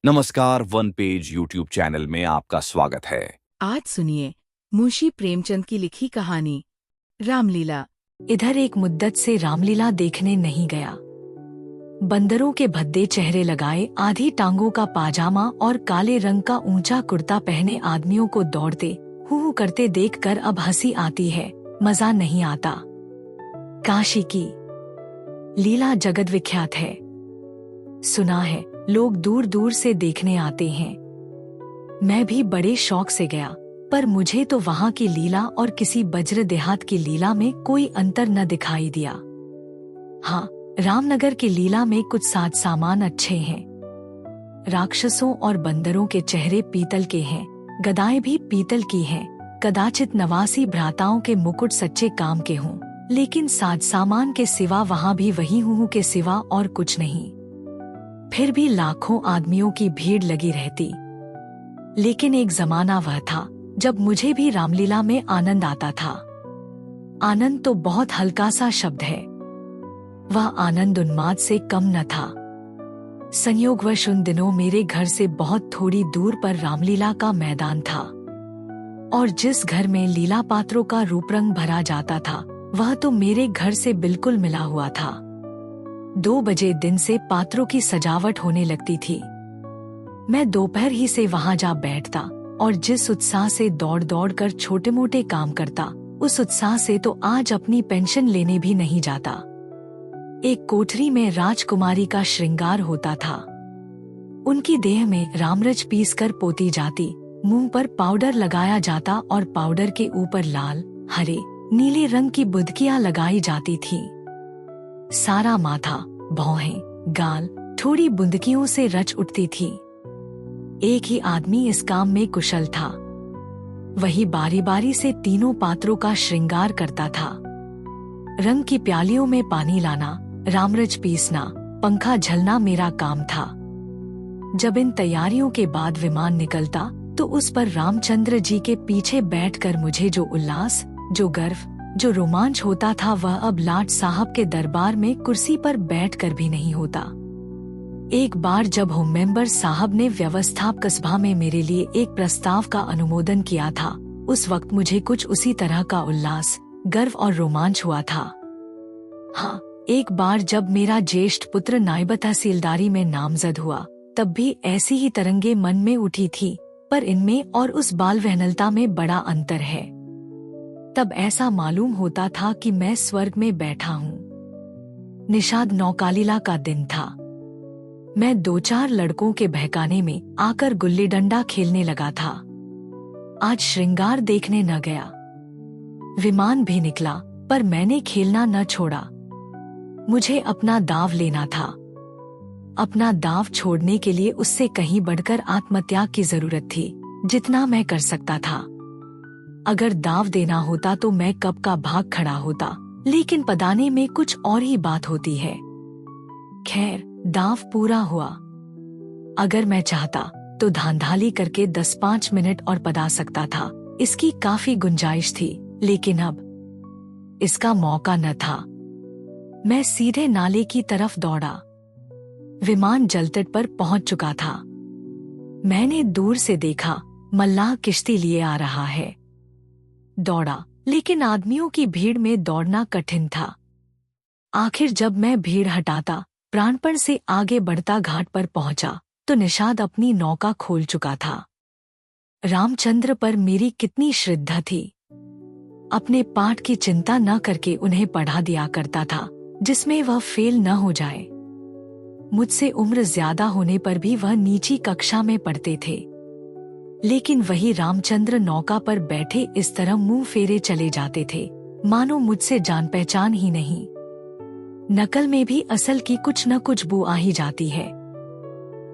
नमस्कार, one page YouTube channel में आपका स्वागत है। आज सुनिए मुंशी प्रेमचंद की लिखी कहानी रामलीला। इधर एक मुद्दत से रामलीला देखने नहीं गया। बंदरों के भद्दे चेहरे लगाए, आधी टांगों का पाजामा और काले रंग का ऊंचा कुर्ता पहने आदमियों को दौड़ते हू करते देखकर अब हंसी आती है, मजा नहीं आता। काशी की लीला जगत विख्यात है, सुना है, लोग दूर दूर से देखने आते हैं। मैं भी बड़े शौक से गया, पर मुझे तो वहाँ की लीला और किसी बज्र देहात की लीला में कोई अंतर न दिखाई दिया। हाँ, रामनगर की लीला में कुछ साज सामान अच्छे हैं। राक्षसों और बंदरों के चेहरे पीतल के हैं, गदाएं भी पीतल की हैं। कदाचित नवासी भ्राताओं के मुकुट सच्चे काम के हों, लेकिन साज सामान के सिवा वहाँ भी वही हूँ के सिवा और कुछ नहीं। फिर भी लाखों आदमियों की भीड़ लगी रहती। लेकिन एक जमाना वह था जब मुझे भी रामलीला में आनंद आता था। आनंद तो बहुत हल्का सा शब्द है, वह आनंद उन्माद से कम न था। संयोगवश उन दिनों मेरे घर से बहुत थोड़ी दूर पर रामलीला का मैदान था, और जिस घर में लीला पात्रों का रूप रंग भरा जाता था वह तो मेरे घर से बिल्कुल मिला हुआ था। 2 बजे दिन से पात्रों की सजावट होने लगती थी। मैं दोपहर ही से वहां जा बैठता और जिस उत्साह से दौड़ दौड़ कर छोटे मोटे काम करता, उस उत्साह से तो आज अपनी पेंशन लेने भी नहीं जाता। एक कोठरी में राजकुमारी का श्रृंगार होता था। उनकी देह में रामरच पीस कर पोती जाती, मुंह पर पाउडर लगाया जाता और पाउडर के ऊपर लाल, हरे, नीले रंग की बुदकियां लगाई जाती थी। सारा माथा, भौहें, गाल थोड़ी बुंदकियों से रच उठती थी। एक ही आदमी इस काम में कुशल था। वही बारी बारी से तीनों पात्रों का श्रृंगार करता था। रंग की प्यालियों में पानी लाना, रामरच पीसना, पंखा झलना मेरा काम था। जब इन तैयारियों के बाद विमान निकलता तो उस पर रामचंद्र जी के पीछे बैठकर मुझे जो उल्लास, जो गर्व, जो रोमांच होता था वह अब लाट साहब के दरबार में कुर्सी पर बैठकर भी नहीं होता। एक बार जब होम मेंबर साहब ने व्यवस्थापक सभा में मेरे लिए एक प्रस्ताव का अनुमोदन किया था, उस वक्त मुझे कुछ उसी तरह का उल्लास, गर्व और रोमांच हुआ था। हाँ, एक बार जब मेरा ज्येष्ठ पुत्र नायब तहसीलदारी में नामजद हुआ, तब भी ऐसी ही तरंगे मन में उठी थी, पर इनमें और उस बाल वहनलता में बड़ा अंतर है। तब ऐसा मालूम होता था कि मैं स्वर्ग में बैठा हूँ। निषाद नौकालीला का दिन था। मैं 2-4 लड़कों के बहकाने में आकर गुल्ली डंडा खेलने लगा था। आज श्रृंगार देखने न गया। विमान भी निकला, पर मैंने खेलना न छोड़ा। मुझे अपना दाव लेना था। अपना दाव छोड़ने के लिए उससे कहीं बढ़कर आत्मत्याग की जरूरत थी, जितना मैं कर सकता था। अगर दाव देना होता तो मैं कब का भाग खड़ा होता, लेकिन पदाने में कुछ और ही बात होती है। खैर, दाव पूरा हुआ। अगर मैं चाहता तो धांधली करके 10-5 मिनट और पदा सकता था, इसकी काफी गुंजाइश थी, लेकिन अब इसका मौका न था। मैं सीधे नाले की तरफ दौड़ा। विमान जलतट पर पहुंच चुका था। मैंने दूर से देखा, मल्लाह किश्ती लिए आ रहा है। दौड़ा, लेकिन आदमियों की भीड़ में दौड़ना कठिन था। आखिर जब मैं भीड़ हटाता, प्राणपण से आगे बढ़ता घाट पर पहुंचा, तो निषाद अपनी नौका खोल चुका था। रामचंद्र पर मेरी कितनी श्रद्धा थी। अपने पाठ की चिंता न करके उन्हें पढ़ा दिया करता था, जिसमें वह फेल न हो जाए। मुझसे उम्र ज्यादा होने पर भी वह नीची कक्षा में पढ़ते थे, लेकिन वही रामचंद्र नौका पर बैठे इस तरह मुंह फेरे चले जाते थे, मानो मुझसे जान पहचान ही नहीं। नकल में भी असल की कुछ न कुछ बू आ ही जाती है।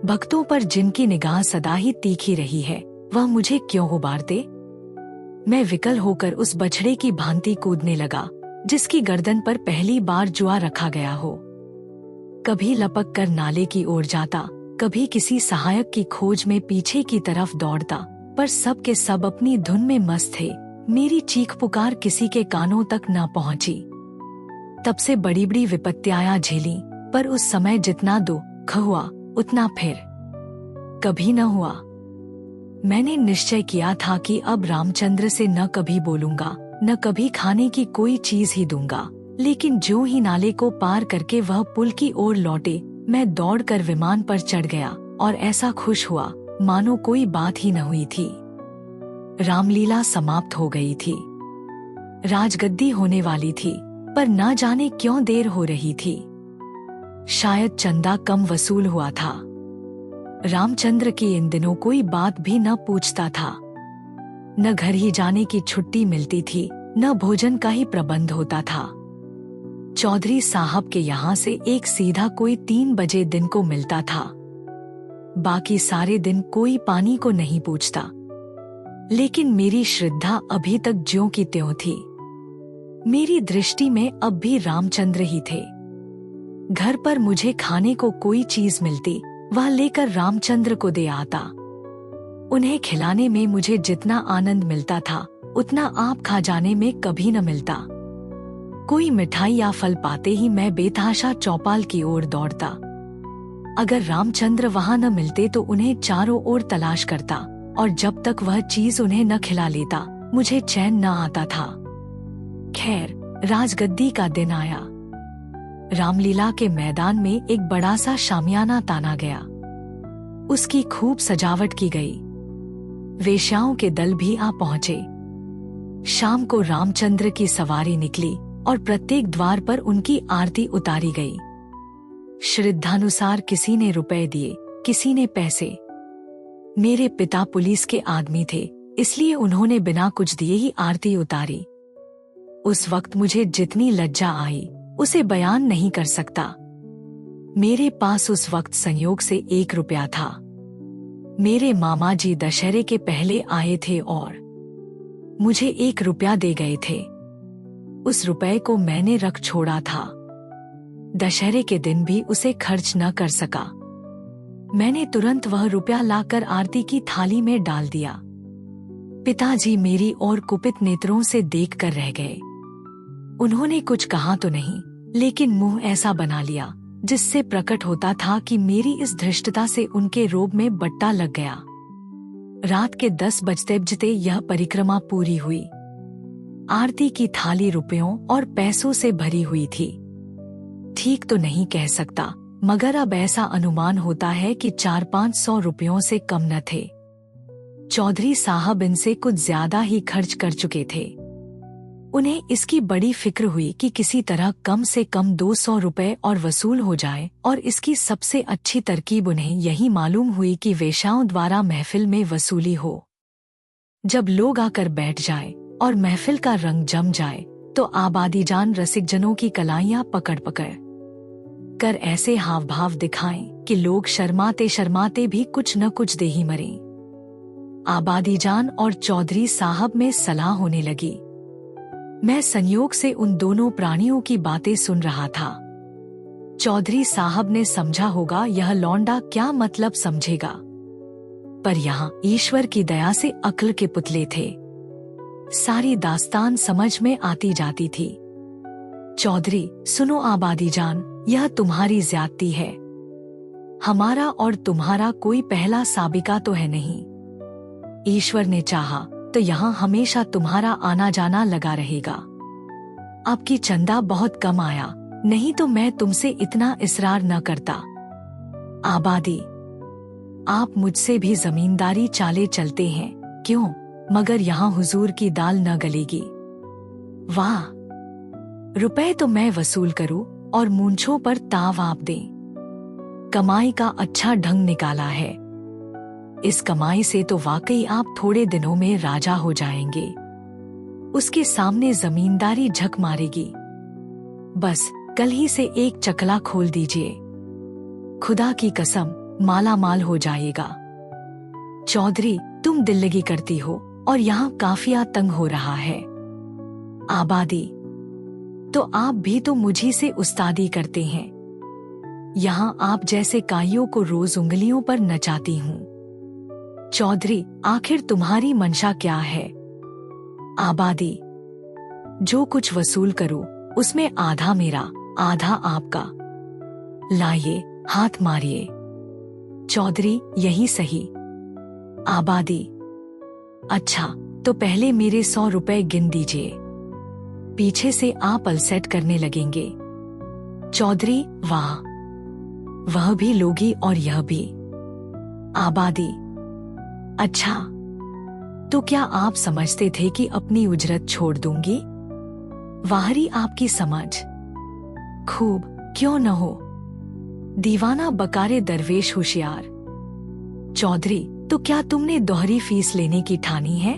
भक्तों पर जिनकी निगाह सदा ही तीखी रही है, वह मुझे क्यों उबारते? मैं विकल होकर उस बछड़े की भांति कूदने लगा, जिसकी गर्दन पर पहली बार जुआ रखा गया हो। कभी लपक कर नाले की ओर जाता, कभी किसी सहायक की खोज में पीछे की तरफ दौड़ता, पर सब के सब अपनी धुन में मस्त थे। मेरी चीख पुकार किसी के कानों तक न पहुंची। तब से बड़ी बड़ी विपत्तियां झेली, पर उस समय जितना दुख हुआ उतना फिर कभी न हुआ। मैंने निश्चय किया था कि अब रामचंद्र से न कभी बोलूंगा, न कभी खाने की कोई चीज ही दूंगा। लेकिन ज्यों ही नाले को पार करके वह पुल की ओर लौटे, मैं दौड़कर विमान पर चढ़ गया और ऐसा खुश हुआ मानो कोई बात ही न हुई थी। रामलीला समाप्त हो गई थी। राजगद्दी होने वाली थी, पर ना जाने क्यों देर हो रही थी। शायद चंदा कम वसूल हुआ था। रामचंद्र की इन दिनों कोई बात भी न पूछता था। न घर ही जाने की छुट्टी मिलती थी, न भोजन का ही प्रबंध होता था। चौधरी साहब के यहाँ से एक सीधा कोई 3 बजे दिन को मिलता था। बाकी सारे दिन कोई पानी को नहीं पूछता। लेकिन मेरी श्रद्धा अभी तक ज्यों की त्यों थी। मेरी दृष्टि में अब भी रामचंद्र ही थे। घर पर मुझे खाने को कोई चीज मिलती, वह लेकर रामचंद्र को दे आता। उन्हें खिलाने में मुझे जितना आनंद मिलता था, उतना आप खा जाने में कभी न मिलता। कोई मिठाई या फल पाते ही मैं बेतहाशा चौपाल की ओर दौड़ता। अगर रामचंद्र वहां न मिलते तो उन्हें चारों ओर तलाश करता, और जब तक वह चीज उन्हें न खिला लेता मुझे चैन न आता था। खैर, राजगद्दी का दिन आया। रामलीला के मैदान में एक बड़ा सा शामियाना ताना गया। उसकी खूब सजावट की गई। वेश्याओं के दल भी आ पहुंचे। शाम को रामचंद्र की सवारी निकली और प्रत्येक द्वार पर उनकी आरती उतारी गई। श्रद्धानुसार किसी ने रुपए दिए, किसी ने पैसे। मेरे पिता पुलिस के आदमी थे, इसलिए उन्होंने बिना कुछ दिए ही आरती उतारी। उस वक्त मुझे जितनी लज्जा आई उसे बयान नहीं कर सकता। मेरे पास उस वक्त संयोग से 1 रुपया था। मेरे मामा जी दशहरे के पहले आए थे और मुझे 1 रुपया दे गए थे। उस रुपए को मैंने रख छोड़ा था। दशहरे के दिन भी उसे खर्च न कर सका। मैंने तुरंत वह रुपया लाकर आरती की थाली में डाल दिया। पिताजी मेरी ओर कुपित नेत्रों से देखकर रह गए। उन्होंने कुछ कहा तो नहीं, लेकिन मुंह ऐसा बना लिया जिससे प्रकट होता था कि मेरी इस धृष्टता से उनके रोब में बट्टा लग गया। रात के 10 बजते यह परिक्रमा पूरी हुई। आरती की थाली रुपयों और पैसों से भरी हुई थी। ठीक तो नहीं कह सकता, मगर अब ऐसा अनुमान होता है कि 400-500 रुपयों से कम न थे। चौधरी साहब इनसे कुछ ज्यादा ही खर्च कर चुके थे। उन्हें इसकी बड़ी फिक्र हुई कि किसी तरह कम से कम 200 रुपए और वसूल हो जाए, और इसकी सबसे अच्छी तरकीब उन्हें यही मालूम हुई कि वेश्याओं द्वारा महफिल में वसूली हो। जब लोग आकर बैठ जाए और महफिल का रंग जम जाए तो आबादीजान रसिकजनों की कलाइयां पकड़ पकड़ कर ऐसे हाव भाव दिखाएं कि लोग शर्माते शर्माते भी कुछ न कुछ दे ही मरे। आबादीजान और चौधरी साहब में सलाह होने लगी। मैं संयोग से उन दोनों प्राणियों की बातें सुन रहा था। चौधरी साहब ने समझा होगा यह लौंडा क्या मतलब समझेगा, पर यहाँ ईश्वर की दया से अक्ल के पुतले थे। सारी दास्तान समझ में आती जाती थी। चौधरी सुनो आबादीजान, यह तुम्हारी ज्यादती है। हमारा और तुम्हारा कोई पहला साबिका तो है नहीं। ईश्वर ने चाहा तो यहाँ हमेशा तुम्हारा आना जाना लगा रहेगा। अब की चंदा बहुत कम आया, नहीं तो मैं तुमसे इतना इसरार न करता। आबादी, आप मुझसे भी जमींदारी चाले चलते हैं, क्यों? मगर यहाँ हुजूर की दाल न गलेगी। वाह, रुपए तो मैं वसूल करूं और मूंछों पर ताव आप दें। कमाई का अच्छा ढंग निकाला है। इस कमाई से तो वाकई आप थोड़े दिनों में राजा हो जाएंगे। उसके सामने जमींदारी झक मारेगी। बस कल ही से एक चकला खोल दीजिए, खुदा की कसम माला माल हो जाएगा। चौधरी, तुम दिल्लगी करती हो और यहाँ काफिया तंग हो रहा है। आबादी, तो आप भी तो मुझी से उस्तादी करते हैं। यहाँ आप जैसे काइयों को रोज उंगलियों पर नचाती हूँ। चौधरी, आखिर तुम्हारी मंशा क्या है? आबादी, जो कुछ वसूल करो उसमें आधा मेरा, आधा आपका। लाइए, हाथ मारिए। चौधरी, यही सही। आबादी, अच्छा, तो पहले मेरे 100 रुपए गिन दीजिए, पीछे से आप अलसेट करने लगेंगे। चौधरी, वाह, वह भी लोगी और यह भी। आबादी, अच्छा, तो क्या आप समझते थे कि अपनी उजरत छोड़ दूंगी? वाहरी आपकी समझ। खूब, क्यों न हो। दीवाना बकारे दरवेश होशियार। चौधरी, तो क्या तुमने दोहरी फीस लेने की ठानी है?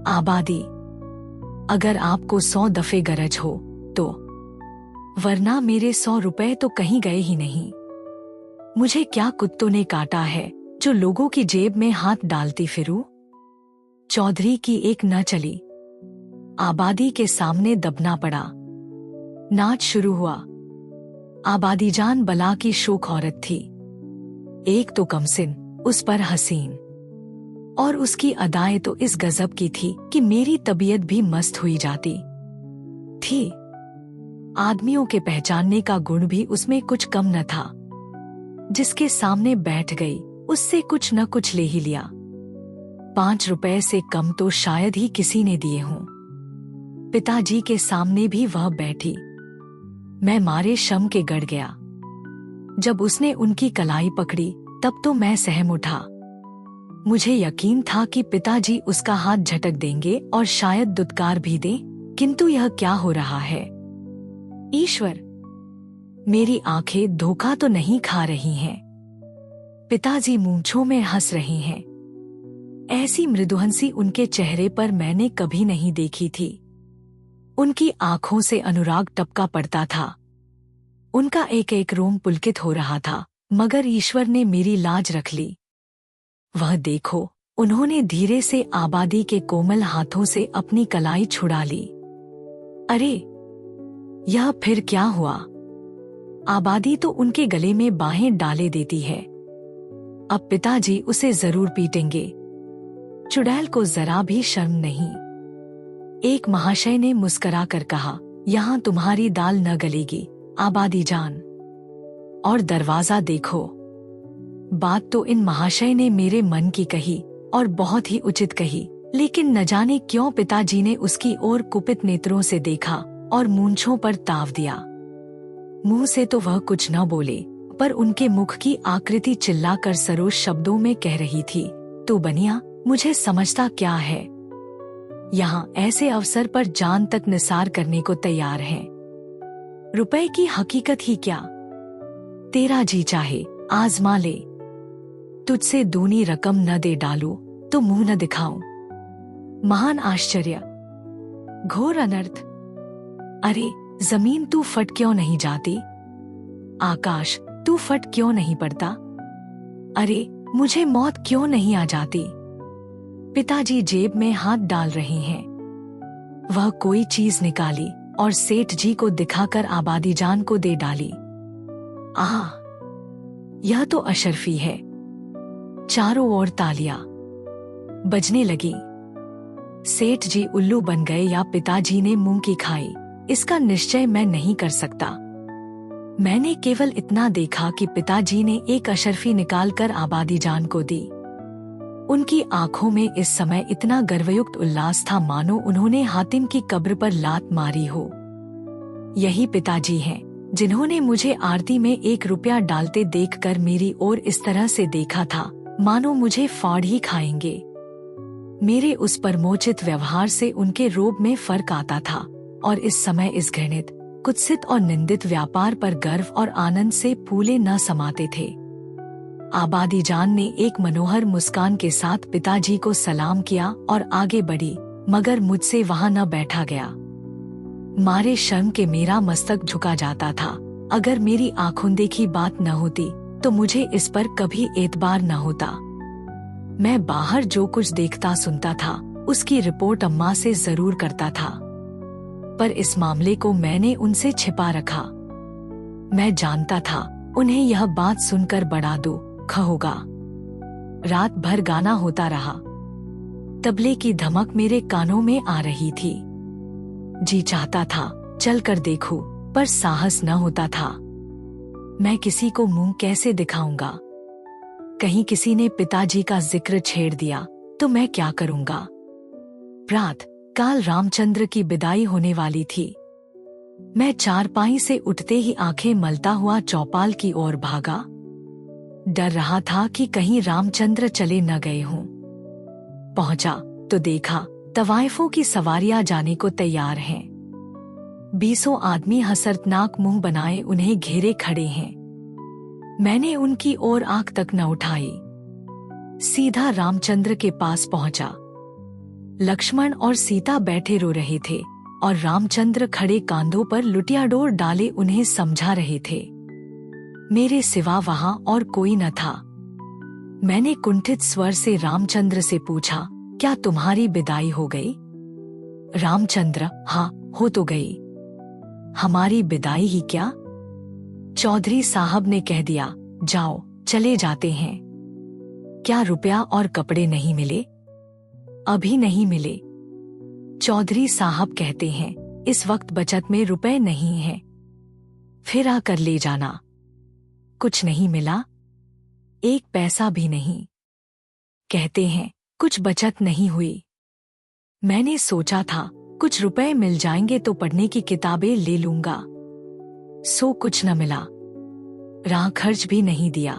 आबादी, अगर आपको 100 दफे गरज हो तो, वरना मेरे 100 रुपए तो कहीं गए ही नहीं। मुझे क्या कुत्तों ने काटा है जो लोगों की जेब में हाथ डालती फिरूं? चौधरी की एक न चली। आबादी के सामने दबना पड़ा। नाच शुरू हुआ। आबादी जान बला की शोक औरत थी। एक तो कमसिन, उस पर हसीन, और उसकी अदाएं तो इस गजब की थी कि मेरी तबीयत भी मस्त हुई जाती थी। आदमियों के पहचानने का गुण भी उसमें कुछ कम न था। जिसके सामने बैठ गई उससे कुछ न कुछ ले ही लिया। 5 रुपए से कम तो शायद ही किसी ने दिए हों। पिताजी के सामने भी वह बैठी। मैं मारे शम के गड़ गया। जब उसने उनकी कलाई पकड़ी तब तो मैं सहम उठा। मुझे यकीन था कि पिताजी उसका हाथ झटक देंगे और शायद दुत्कार भी दें, किंतु यह क्या हो रहा है? ईश्वर, मेरी आंखें धोखा तो नहीं खा रही हैं। पिताजी मूंछों में हंस रहे हैं। ऐसी मृदुहंसी उनके चेहरे पर मैंने कभी नहीं देखी थी। उनकी आंखों से अनुराग टपका पड़ता था। उनका एक एक रोम पुलकित हो रहा था, मगर ईश्वर ने मेरी लाज रख ली। वह देखो, उन्होंने धीरे से आबादी के कोमल हाथों से अपनी कलाई छुड़ा ली। अरे, यह फिर क्या हुआ? आबादी तो उनके गले में बाहें डाले देती है। अब पिताजी उसे जरूर पीटेंगे। चुड़ैल को जरा भी शर्म नहीं। एक महाशय ने मुस्करा कर कहा, यहाँ तुम्हारी दाल न गलेगी आबादी जान। और दरवाजा देखो। बात तो इन महाशय ने मेरे मन की कही और बहुत ही उचित कही, लेकिन न जाने क्यों पिताजी ने उसकी ओर कुपित नेत्रों से देखा और मूंछों पर ताव दिया। मुंह से तो वह कुछ न बोले, पर उनके मुख की आकृति चिल्लाकर सरोज शब्दों में कह रही थी, तू बनिया, मुझे समझता क्या है? यहाँ ऐसे अवसर पर जान तक निसार करने को तैयार है। रुपए की हकीकत ही क्या? तेरा जी चाहे आजमा ले। तुझसे दूनी रकम न दे डालूं तो मुंह न दिखाऊं। महान आश्चर्य, घोर अनर्थ। अरे जमीन, तू फट क्यों नहीं जाती? आकाश, तू फट क्यों नहीं पड़ता? अरे मुझे मौत क्यों नहीं आ जाती? पिताजी जेब में हाथ डाल रहे हैं। वह कोई चीज निकाली और सेठ जी को दिखाकर आबादी जान को दे डाली। आह, यह तो अशर्फी है। चारों ओर तालियां बजने लगी। सेठ जी उल्लू बन गए या पिताजी ने मूंग की खाई, इसका निश्चय मैं नहीं कर सकता। मैंने केवल इतना देखा कि पिताजी ने एक अशर्फी निकालकर आबादी जान को दी। उनकी आंखों में इस समय इतना गर्वयुक्त उल्लास था मानो उन्होंने हातिम की कब्र पर लात मारी हो। यही पिताजी हैं जिन्होंने मुझे आरती में 1 रुपया डालते देखकर मेरी ओर इस तरह से देखा था मानो मुझे फाड़ ही खाएंगे। मेरे उस परमोचित व्यवहार से उनके रोब में फर्क आता था और इस समय इस घृणित, कुत्सित और निंदित व्यापार पर गर्व और आनंद से फूले न समाते थे। आबादी जान ने एक मनोहर मुस्कान के साथ पिताजी को सलाम किया और आगे बढ़ी, मगर मुझसे वहां न बैठा गया। मारे शर्म के मेरा मस्तक झुका जाता था। अगर मेरी आंखों देखी बात न होती तो मुझे इस पर कभी एतबार न होता। मैं बाहर जो कुछ देखता सुनता था उसकी रिपोर्ट अम्मा से जरूर करता था, पर इस मामले को मैंने उनसे छिपा रखा। मैं जानता था उन्हें यह बात सुनकर बड़ा दुख होगा। रात भर गाना होता रहा। तबले की धमक मेरे कानों में आ रही थी। जी चाहता था चल कर देखूं, पर साहस न होता था। मैं किसी को मुंह कैसे दिखाऊंगा? कहीं किसी ने पिताजी का जिक्र छेड़ दिया तो मैं क्या करूंगा। प्रात काल रामचंद्र की विदाई होने वाली थी। मैं चारपाई से उठते ही आंखें मलता हुआ चौपाल की ओर भागा। डर रहा था कि कहीं रामचंद्र चले न गए हों। पहुंचा तो देखा तवाइफों की सवारियां जाने को तैयार हैं। 20 आदमी हसरतनाक मुंह बनाए उन्हें घेरे खड़े हैं। मैंने उनकी ओर आंख तक न उठाई, सीधा रामचंद्र के पास पहुंचा। लक्ष्मण और सीता बैठे रो रहे थे और रामचंद्र खड़े कांधों पर लुटियाडोर डाले उन्हें समझा रहे थे। मेरे सिवा वहां और कोई न था। मैंने कुंठित स्वर से रामचंद्र से पूछा, क्या तुम्हारी विदाई हो गई? रामचंद्र, हाँ, हो तो गई। हमारी विदाई ही क्या? चौधरी साहब ने कह दिया, जाओ, चले जाते हैं। क्या रुपया और कपड़े नहीं मिले? अभी नहीं मिले। चौधरी साहब कहते हैं, इस वक्त बचत में रुपए नहीं हैं, फिर आकर ले जाना। कुछ नहीं मिला? एक पैसा भी नहीं। कहते हैं कुछ बचत नहीं हुई। मैंने सोचा था कुछ रुपए मिल जाएंगे तो पढ़ने की किताबें ले लूंगा। सो कुछ न मिला, राह खर्च भी नहीं दिया।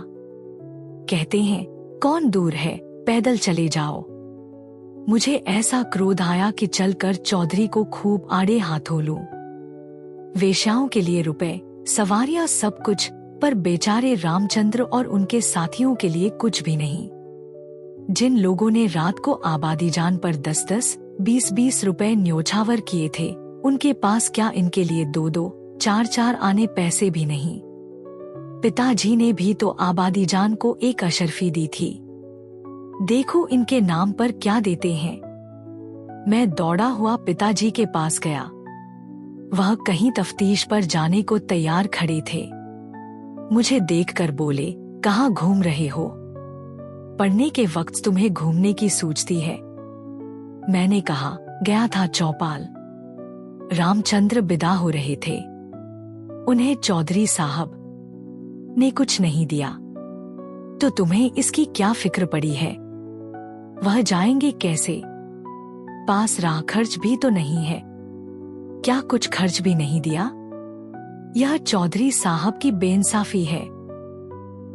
कहते हैं कौन दूर है, पैदल चले जाओ। मुझे ऐसा क्रोध आया कि चलकर चौधरी को खूब आड़े हाथों लूं। वेश्याओं के लिए रुपए, सवारियां, सब कुछ, पर बेचारे रामचंद्र और उनके साथियों के लिए कुछ भी नहीं। जिन लोगों ने रात को आबादीजान पर 10-10, 20-20 रुपए न्योछावर किए थे, उनके पास क्या इनके लिए 2-2, 4-4 आने पैसे भी नहीं। पिताजी ने भी तो आबादीजान को एक अशर्फी दी थी। देखो इनके नाम पर क्या देते हैं। मैं दौड़ा हुआ पिताजी के पास गया। वह कहीं तफ्तीश पर जाने को तैयार खड़े थे। मुझे देखकर बोले, कहाँ घूम रहे हो? पढ़ने के वक्त तुम्हें घूमने की सूझती है। मैंने कहा, गया था चौपाल। रामचंद्र विदा हो रहे थे। उन्हें चौधरी साहब ने कुछ नहीं दिया, तो तुम्हें इसकी क्या फिक्र पड़ी है? वह जाएंगे कैसे? पास राह खर्च भी तो नहीं है। क्या कुछ खर्च भी नहीं दिया? यह चौधरी साहब की बेइंसाफी है।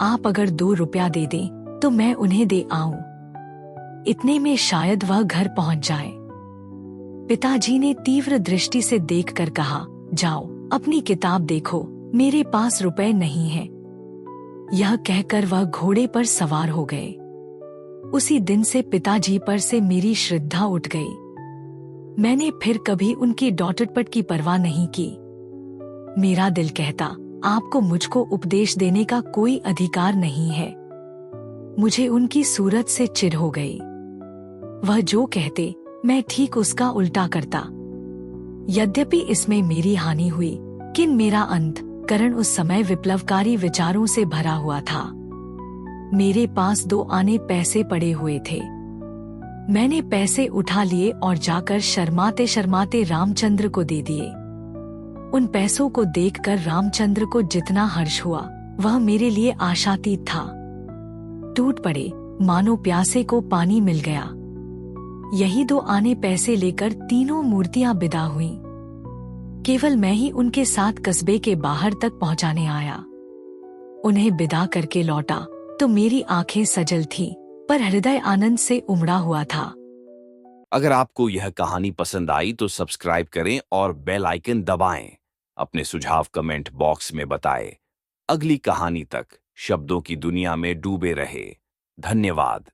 आप अगर 2 रुपया दे दें तो मैं उन्हें दे आऊं। इतने में शायद वह घर पहुंच जाए। पिताजी ने तीव्र दृष्टि से देखकर कहा, जाओ अपनी किताब देखो, मेरे पास रुपए नहीं है। यह कहकर वह घोड़े पर सवार हो गए। उसी दिन से पिताजी पर से मेरी श्रद्धा उठ गई। मैंने फिर कभी उनकी डॉटपट की परवाह नहीं की। मेरा दिल कहता, आपको मुझको उपदेश देने का कोई अधिकार नहीं है। मुझे उनकी सूरत से चिढ़ हो गई। वह जो कहते मैं ठीक उसका उल्टा करता। यद्यपि इसमें मेरी हानि हुई, किन मेरा अंतःकरण उस समय विप्लवकारी विचारों से भरा हुआ था। मेरे पास 2 आने पैसे पड़े हुए थे। मैंने पैसे उठा लिए और जाकर शर्माते शर्माते रामचंद्र को दे दिए। उन पैसों को देखकर रामचंद्र को जितना हर्ष हुआ, वह मेरे लिए आशातीत था। टूट पड़े, मानो प्यासे को पानी मिल गया। यही 2 आने पैसे लेकर तीनों मूर्तियां विदा हुईं। केवल मैं ही उनके साथ कस्बे के बाहर तक पहुंचाने आया। उन्हें विदा करके लौटा तो मेरी आंखें सजल थीं, पर हृदय आनंद से उमड़ा हुआ था। अगर आपको यह कहानी पसंद आई तो सब्सक्राइब करें और बेल आइकन दबाएं। अपने सुझाव कमेंट बॉक्स में बताएं। अगली कहानी तक शब्दों की दुनिया में डूबे रहे। धन्यवाद।